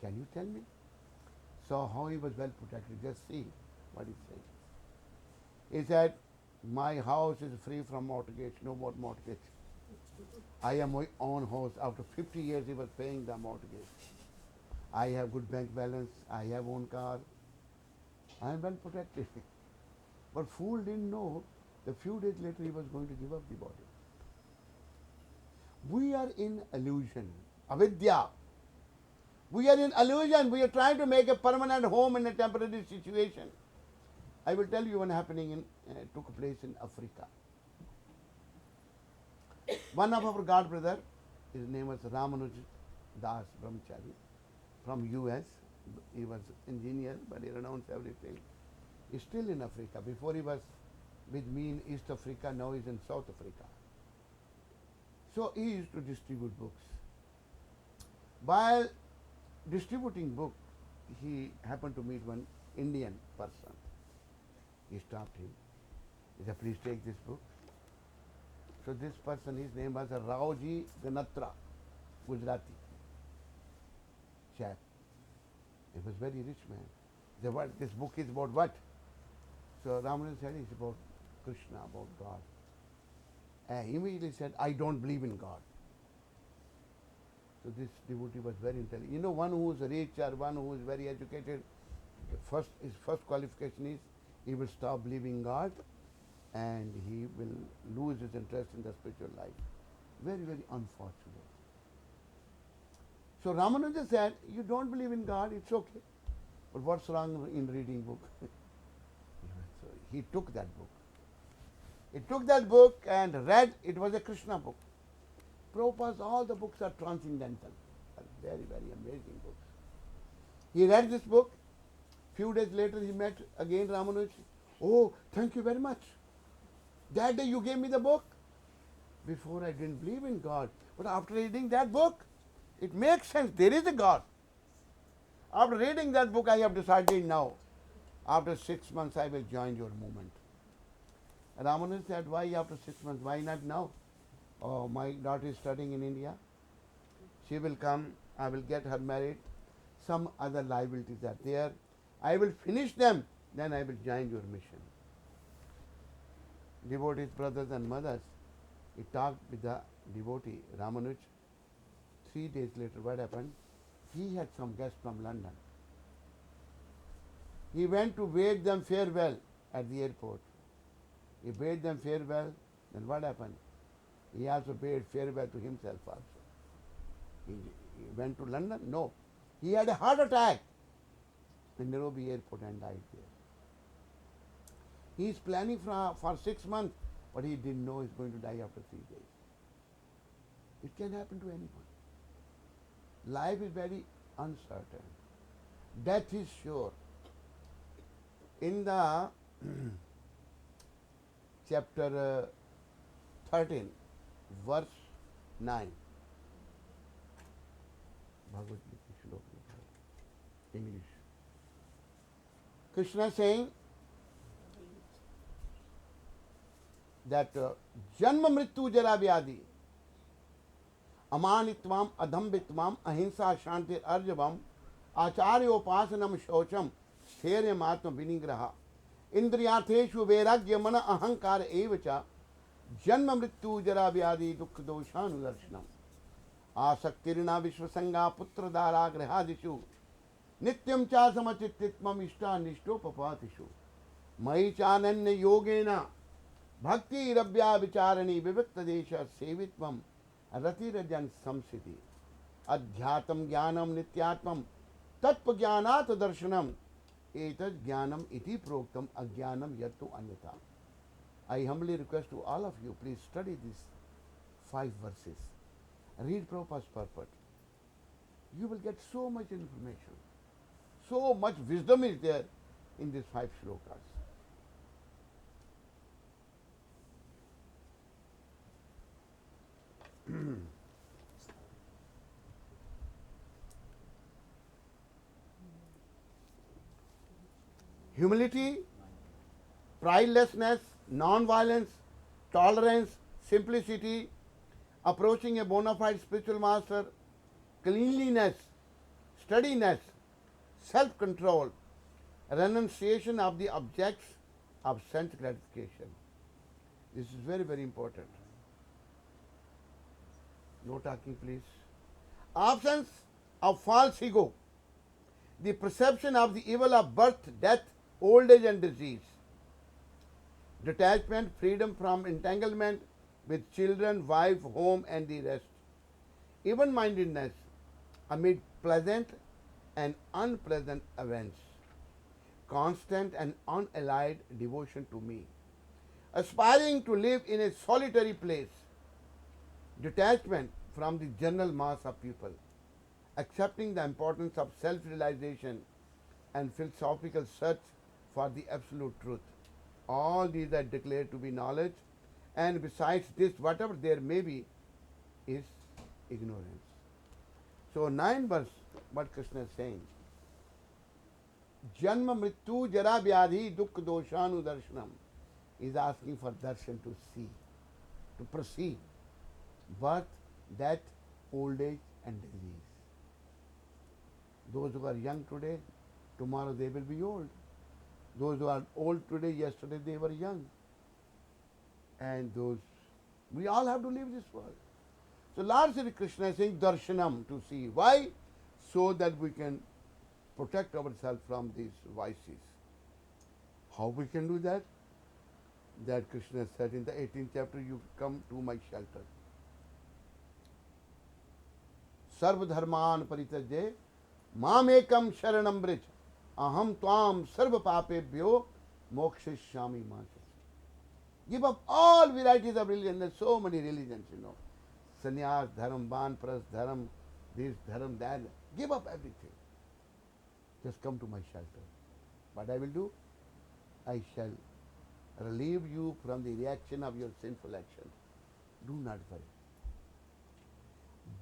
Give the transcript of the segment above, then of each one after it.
Can you tell me? So how he was well protected. Just see what he's saying. He said, my house is free from mortgage, no more mortgage. I am my own house. After 50 years he was paying the mortgage. I have good bank balance, I have own car, I am well protected. But fool didn't know the few days later he was going to give up the body. We are in illusion, avidya. We are in illusion. We are trying to make a permanent home in a temporary situation. I will tell you one happening took place in Africa. One of our god brother, his name was Ramanuj Das Brahmachari from US. He was engineer, but he renounced everything. He's still in Africa. Before he was with me in East Africa, now he's in South Africa. So he used to distribute books. While distributing book, he happened to meet one Indian person. He stopped him. He said, please take this book. So this person, his name was Raoji Ganatra, Gujarati chap. He was very rich man. He said, what, this book is about what? So Ramanuja said, it's about Krishna, about God. And he immediately said, I don't believe in God. So this devotee was very intelligent. You know, one who is rich or one who is very educated, his first qualification is he will stop believing God and he will lose his interest in the spiritual life. Very, very unfortunate. So Ramanuja said, you don't believe in God, it's okay. But what's wrong in reading book? So he took that book. He took that book and read. It was a Krishna book. Prabhupada's all the books are transcendental. Very, very amazing books. He read this book. Few days later he met again Ramanuj. Oh, thank you very much. That day you gave me the book. Before I didn't believe in God. But after reading that book, it makes sense. There is a God. After reading that book, I have decided now, after 6 months, I will join your movement. Ramanuja said, why after 6 months? Why not now? Oh, my daughter is studying in India. She will come. I will get her married. Some other liabilities are there. I will finish them. Then I will join your mission. Devotees, brothers and mothers, he talked with the devotee, Ramanuj. 3 days later, what happened? He had some guests from London. He went to bid them farewell at the airport. He bade them farewell. Then what happened? He also bade farewell to himself also. He went to London? No. He had a heart attack in Nairobi airport and died there. He is planning for 6 months, but he didn't know he's going to die after 3 days. It can happen to anyone. Life is very uncertain. Death is sure. In the chapter 13, verse 9, Bhagavad Gita Shlok, English. Krishna saying that Janma Mrityu Jara Vyadi Amanitvam Adhambitvam Ahimsa Shanti Arjavam Acharyopasanam Shocham Stharyam Atma Vinigraha Indriyartheshu Vairagya Mana Ahankara Evacha Janma Mrityu Jara Vyadi Dukha Doshanudarshanam Asaktirina Vishwasanga Putra Dara Grihadishu Nityam Cha Samachititmam Ishta Nishto Papatishu Mai Chananya Yogena Bhakti Rabya Vicharani Vivikta Desha Sevitvam Ratirajan Samsiti Adhyatam Jnanam Nityatmam Tatpa Jnanat Darshanam Etad Jnanam Iti Proktam Ajnanam Yattu Anyata. I humbly request to all of you, please study these 5 verses. Read Prabhupada's purport. You will get so much information. So much wisdom is there in these 5 shlokas. Humility, pridelessness, non-violence, tolerance, simplicity, approaching a bona fide spiritual master, cleanliness, steadiness, self-control, renunciation of the objects of sense gratification. This is very, very important. No talking, please. Absence of false ego, the perception of the evil of birth, death, old age, and disease. Detachment, freedom from entanglement with children, wife, home, and the rest. Even mindedness amid pleasant and unpleasant events. Constant and unallied devotion to me. Aspiring to live in a solitary place. Detachment from the general mass of people. Accepting the importance of self-realization and philosophical search for the absolute truth. All these are declared to be knowledge, and besides this, whatever there may be is ignorance. So 9 verse, what Krishna is saying. Janma mrityu jara vyadhi dukh doshanu darshanam is asking for darshan, to see, to perceive birth, death, old age, and disease. Those who are young today, tomorrow they will be old. Those who are old today, yesterday they were young. And we all have to leave this world. So Lord Sri Krishna is saying darshanam, to see. Why? So that we can protect ourselves from these vices. How we can do that? That Krishna said in the 18th chapter, you come to my shelter. Sarva dharman paritajye mamekam sharanam brij aham tvam sarva papebhyo mokshishyami manchas. Give up all varieties of religion. There's so many religions, Sannyas, dharam, banpras, dharam, this, dharam, that. Give up everything. Just come to my shelter. What I will do? I shall relieve you from the reaction of your sinful actions. Do not worry.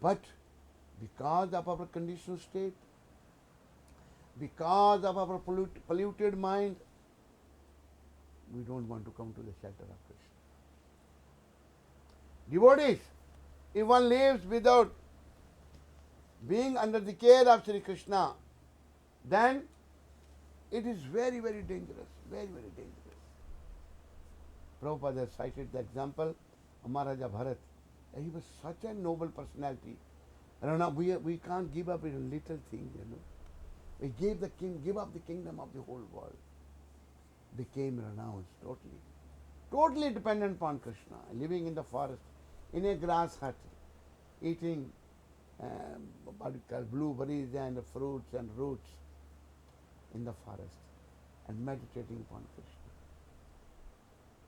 But because of our conditional state, because of our polluted mind, we don't want to come to the shelter of Krishna. Devotees, if one lives without being under the care of Sri Krishna, then it is very, very dangerous. Very, very dangerous. Prabhupada has cited the example of Maharaja Bharat. He was such a noble personality. We can't give up a little thing, We give up the kingdom of the whole world. Became renounced totally. Totally dependent upon Krishna, living in the forest, in a grass hut, eating blueberries and fruits and roots in the forest, and meditating upon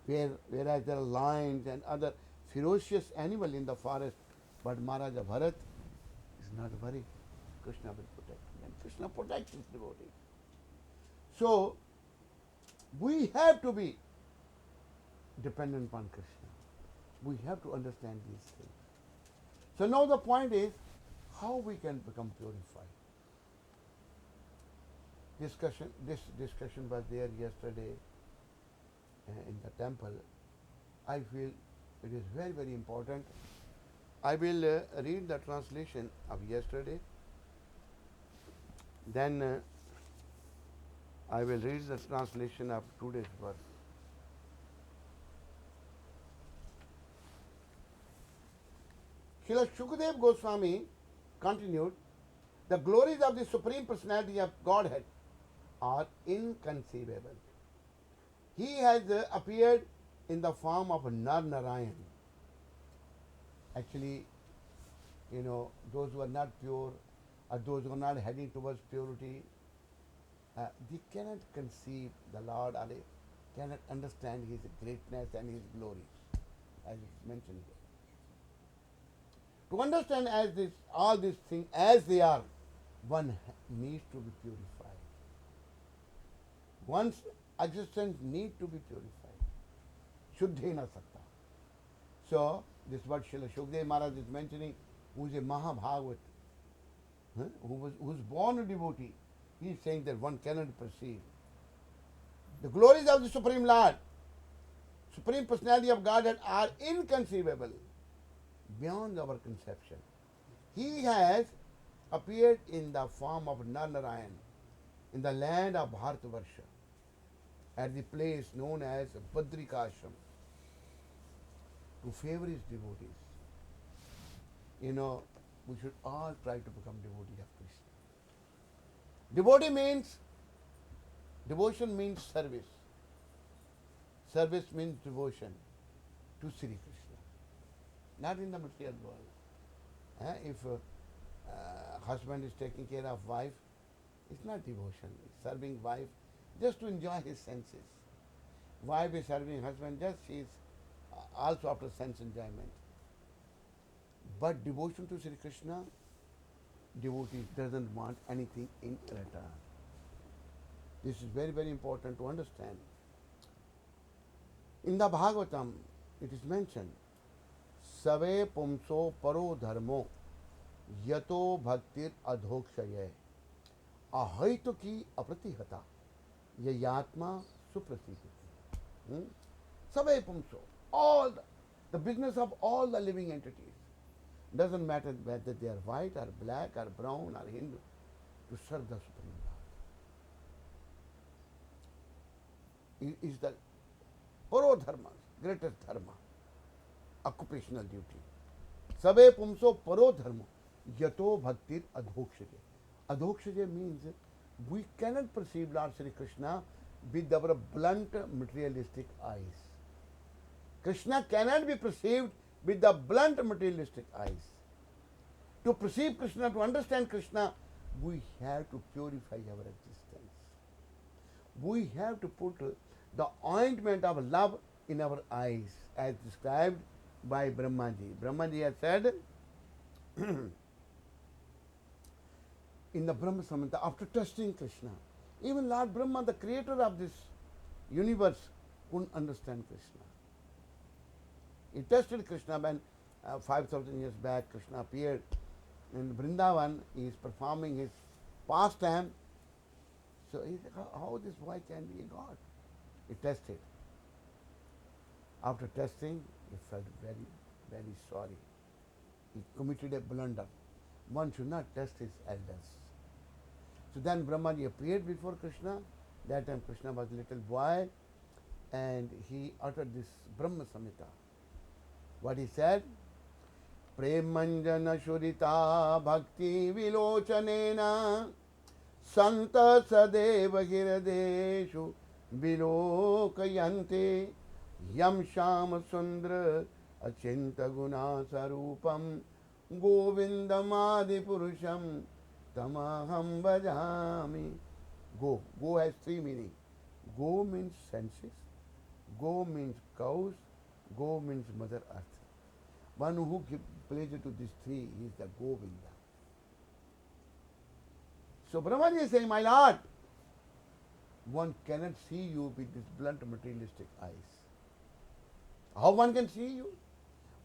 Krishna. Whereas there are lions and other ferocious animals in the forest, but Maharaja Bharat is not worried. Krishna will protect him, and Krishna protects his devotees. So, we have to be dependent upon Krishna. We have to understand these things. So now the point is how we can become purified. This discussion was there yesterday in the temple. I feel it is very, very important. I will read the translation of yesterday. Then I will read the translation of today's verse. Srila Shukadeva Goswami continued, the glories of the Supreme Personality of Godhead are inconceivable. He has appeared in the form of Nar Narayan. Actually, those who are not pure, or those who are not heading towards purity, they cannot conceive the Lord, or they cannot understand His greatness and His glories, as it's mentioned here. To understand all these things as they are, one needs to be purified. One's existence needs to be purified. Shuddhena sakta. So, this is what Srila Shukadeva Maharaj is mentioning, who is a Mahabhagavat, who is born a devotee. He is saying that one cannot perceive. The glories of the Supreme Lord, Supreme Personality of Godhead, are inconceivable, beyond our conception. He has appeared in the form of Narnarayan in the land of Bharatvarsha at the place known as Badrikashram to favor his devotees. You know, we should all try to become devotees of Krishna. Devotee means, devotion means service. Service means devotion to Sri Krishna, not in the material world. If husband is taking care of wife, it's not devotion. It's serving wife just to enjoy his senses. Wife is serving husband, just she is also after sense enjoyment. But devotion to Sri Krishna, devotee doesn't want anything in return. This is very, very important to understand. In the Bhagavatam, it is mentioned, Save pumso paro dharmo yato bhaktir adhokshaye ahaitu ki apratihata yayatma suprasithiti. Save pumso, all the business of all the living entities. Doesn't matter whether they are white or black or brown or Hindu, to serve the Supreme Lord. Is the Paro Dharma, greatest dharma, occupational duty. Sabe pumso paro dharma, yato bhaktir adhokshaje. Adhokshaje means we cannot perceive Lord Sri Krishna with our blunt materialistic eyes. Krishna cannot be perceived with the blunt materialistic eyes. To perceive Krishna, to understand Krishna, we have to purify our existence. We have to put the ointment of love in our eyes, as described by Brahmaji. Brahmaji has said in the Brahma Samhita, after testing Krishna, even Lord Brahma, the creator of this universe, couldn't understand Krishna. He tested Krishna when 5,000 years back Krishna appeared in Vrindavan. He is performing his pastime. So he said, how this boy can be a god? He tested. After testing, he felt very, very sorry. He committed a blunder. One should not test his elders. So then Brahmaji appeared before Krishna. That time Krishna was a little boy, and he uttered this Brahma Samhita. What he said? Premanjana Shurita Bhakti Vilochanena Santa Sadeva Hiradeshu Vilokayante Yam Shama Sundra Achinta Guna Sarupam Govindamadi Purusham Tamaham Bhajami. Go. Go has three meanings. Go means senses. Go means cows. Go means Mother Earth. One who gives pleasure to these three, he is the Govinda. So Brahmaji is saying, my Lord, one cannot see you with these blunt materialistic eyes. How one can see you?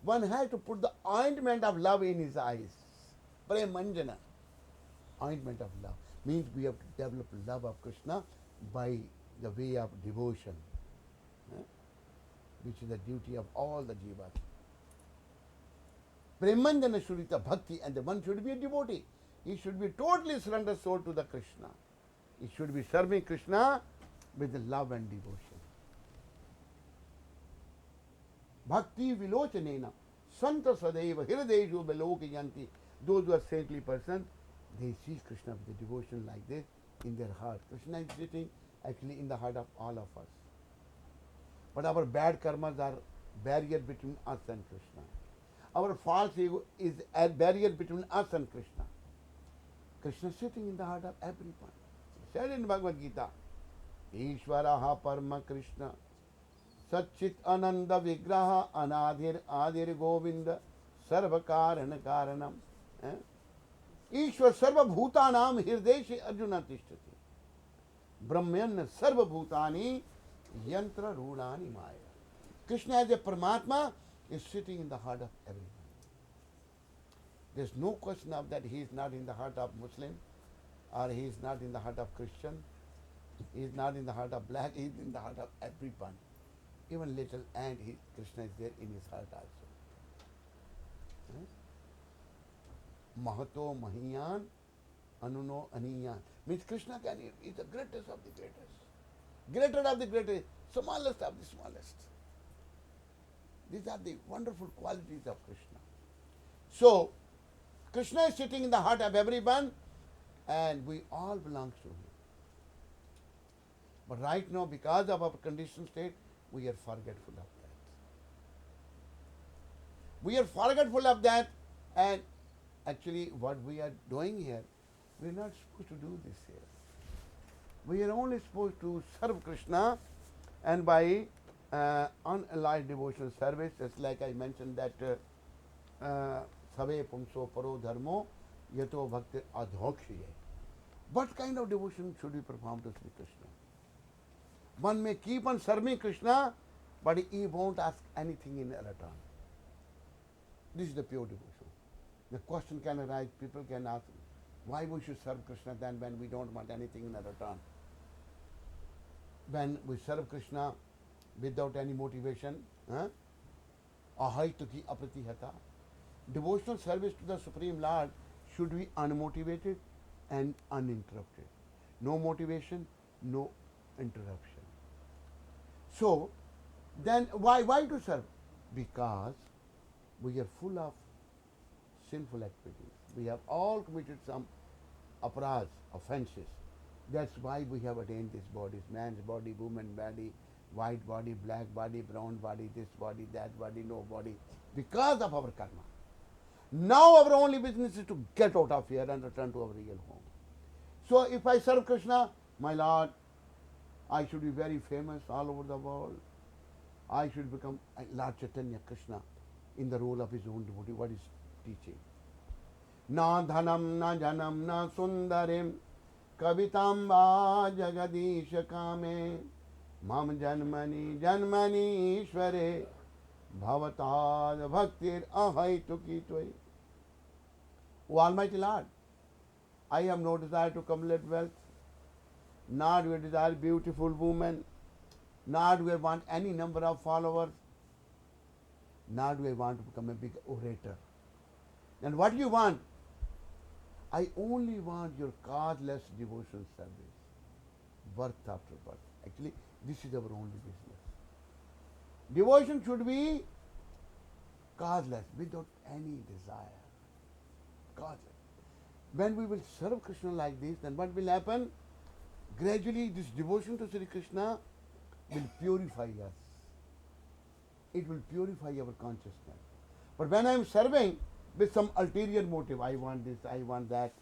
One has to put the ointment of love in his eyes. Premanjana. Ointment of love. Means we have to develop love of Krishna by the way of devotion, which is the duty of all the jivas. Premanjana Shurita Bhakti, and the one should be a devotee. He should be totally surrendered soul to the Krishna. He should be serving Krishna with love and devotion. Bhakti Vilochanena Santa Sadeva Hiradeshu Velokayanti. Those who are saintly persons, they see Krishna with the devotion like this in their heart. Krishna is sitting actually in the heart of all of us. But our bad karmas are barrier between us and Krishna. Our false ego is a barrier between us and Krishna. Krishna is sitting in the heart of everyone. He said in Bhagavad Gita, Ishvaraha Parma Krishna Satchit Ananda Vigraha Anadhir Adhir Govinda Sarva Karana Karanam. Ishwar Sarva Bhutanam Hirdeshi Arjuna Tishtati. Brahmyan Sarva Bhutani Yantra Rudani Maya. Krishna as a Paramatma is sitting in the heart of everyone. There is no question of that he is not in the heart of Muslim, or he is not in the heart of Christian, he is not in the heart of black, he is in the heart of everyone. Even little ant, Krishna is there in his heart also. Mahato Mahiyan Anuno Aniyan. Means Krishna is the greatest of the greatest. Greater of the greatest. Smallest of the smallest. These are the wonderful qualities of Krishna. So, Krishna is sitting in the heart of everyone and we all belong to him. But right now, because of our conditioned state, we are forgetful of that. We are forgetful of that, and actually what we are doing here, we are not supposed to do this here. We are only supposed to serve Krishna, and by unallied devotional service, just like I mentioned that Save Pumso Paro Dharmo Yato Bhakti Adhokshiye. What kind of devotion should we perform to Sri Krishna? One may keep on serving Krishna, but he won't ask anything in return. This is the pure devotion. The question can arise, people can ask, why we should serve Krishna then when we don't want anything in return? When we serve Krishna without any motivation, ahaitu ki apratihata. Devotional service to the Supreme Lord should be unmotivated and uninterrupted. No motivation, no interruption. So, then why to serve? Because we are full of sinful activities. We have all committed some aparas, offenses. That's why we have attained these bodies, man's body, woman's body, white body, black body, brown body, this body, that body, no body, because of our karma. Now our only business is to get out of here and return to our real home. So if I serve Krishna, my Lord, I should be very famous all over the world. I should become Lord Chaitanya Krishna in the role of his own devotee. What is teaching? Na dhanam, na janam, na sundarim, kavitam va jagadish kame, mam janmani janmani ishvare, bhavatad bhaktir ahaitu kitve. O Almighty Lord, I have no desire to accumulate wealth, nor do I desire beautiful women, nor do I want any number of followers, nor do I want to become a big orator. Then what do you want? I only want your causeless devotional service, birth after birth. Actually, this is our only business. Devotion should be causeless, without any desire. Causeless. When we will serve Krishna like this, then what will happen? Gradually, this devotion to Sri Krishna will purify us. It will purify our consciousness. But when I am serving with some ulterior motive, I want this, I want that.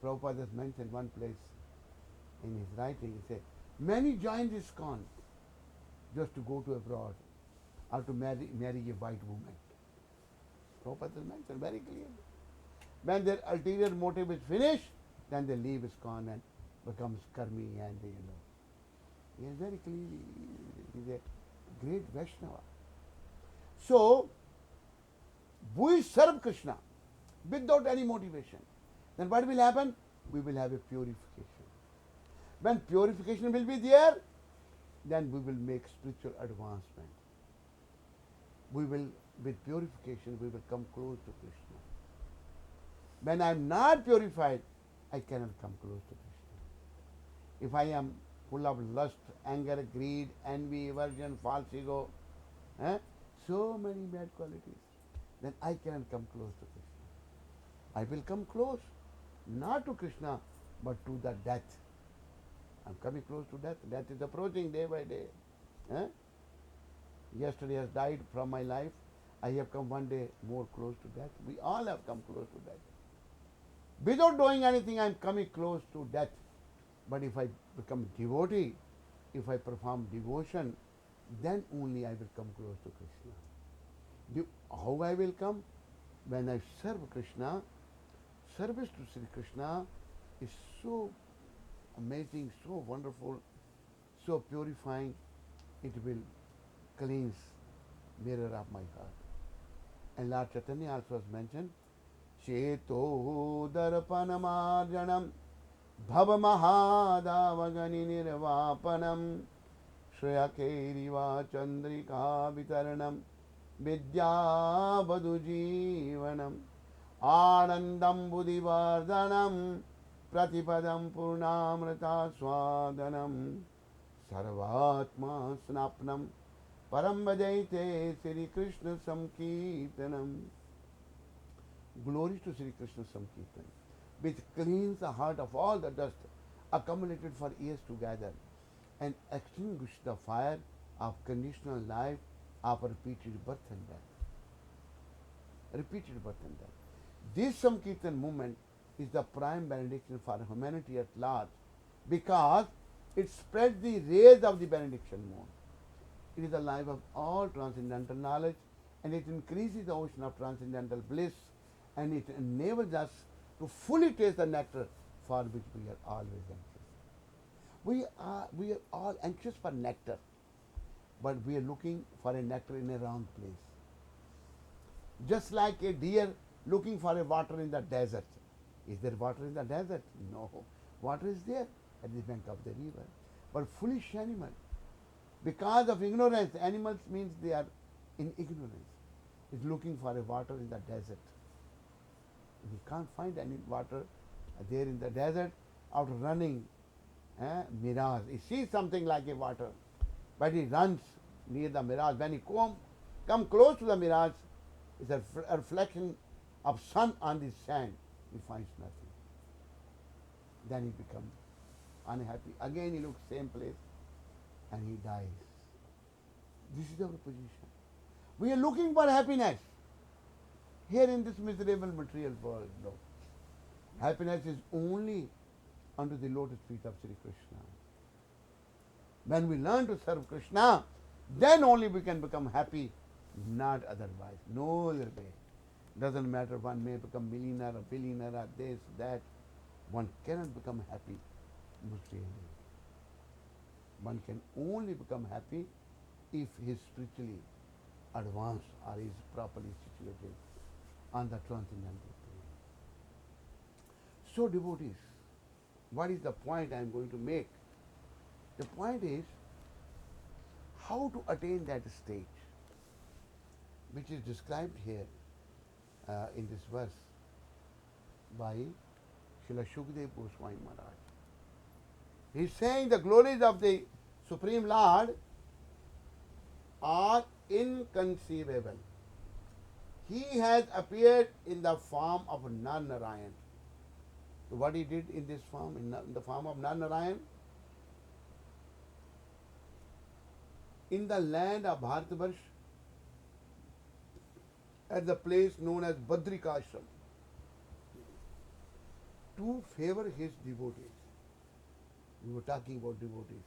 Prabhupada has mentioned one place in his writing, he said, many join ISKCON just to go to abroad or to marry a white woman. Prabhupada has mentioned very clearly. When their ulterior motive is finished, then they leave ISKCON and becomes karmi and he is very clearly, he is a great Vaishnava. So, we serve Krishna without any motivation. Then what will happen? We will have a purification. When purification will be there, then we will make spiritual advancement. We will, with purification, we will come close to Krishna. When I am not purified, I cannot come close to Krishna. If I am full of lust, anger, greed, envy, aversion, false ego, so many bad qualities, then I cannot come close to Krishna. I will come close, not to Krishna, but to the death. I am coming close to death. Death is approaching day by day. Yesterday has died from my life. I have come one day more close to death. We all have come close to death. Without doing anything, I am coming close to death. But if I become devotee, if I perform devotion, then only I will come close to Krishna. How I will come? When I serve Krishna, service to Sri Krishna is so amazing, so wonderful, so purifying, it will cleanse mirror of my heart. And Lord Chaitanya also has mentioned, Cheto darpanamarjanam bhavamahadavagani nirvapanam shriyakeriva chandrika vitaranam Vidyavadu Jeevanam Anandam Buddhivardhanam Pratipadam Purnamrita Swadanam Sarvatma Snapnam Param Bhajaite Sri Krishna Samkirtanam. Glory to Sri Krishna Samkirtan, which cleans the heart of all the dust accumulated for years together and extinguish the fire of conditional life of repeated birth and death. Repeated birth and death. This Samkirtan movement is the prime benediction for humanity at large because it spreads the rays of the benediction moon. It is the life of all transcendental knowledge and it increases the ocean of transcendental bliss and it enables us to fully taste the nectar for which we are always anxious. We are all anxious for nectar, but we are looking for a nectar in a wrong place. Just like a deer looking for a water in the desert. Is there water in the desert? No. Water is there at the bank of the river. But foolish animal, because of ignorance, animals means they are in ignorance, is looking for a water in the desert. He can't find any water there in the desert after running mirage. He sees something like a water, but he runs near the mirage. When he come close to the mirage, it's a reflection of sun on the sand. He finds nothing. Then he becomes unhappy. Again he looks same place and he dies. This is our position. We are looking for happiness here in this miserable material world. No. Happiness is only under the lotus feet of Sri Krishna. When we learn to serve Krishna, then only we can become happy, not otherwise. No other way. Doesn't matter, one may become millionaire or billionaire or this, that. One cannot become happy materially. One can only become happy if he is spiritually advanced or is properly situated on the transcendental plane. So devotees, what is the point I am going to make? The point is how to attain that stage which is described here in this verse by Srila Shukdev Goswami Maharaj. He is saying the glories of the Supreme Lord are inconceivable. He has appeared in the form of Narayan. So what he did in this form, in the form of Narayan? In the land of Bharatvarsh, at the place known as Badrikashram, to favor his devotees. We were talking about devotees.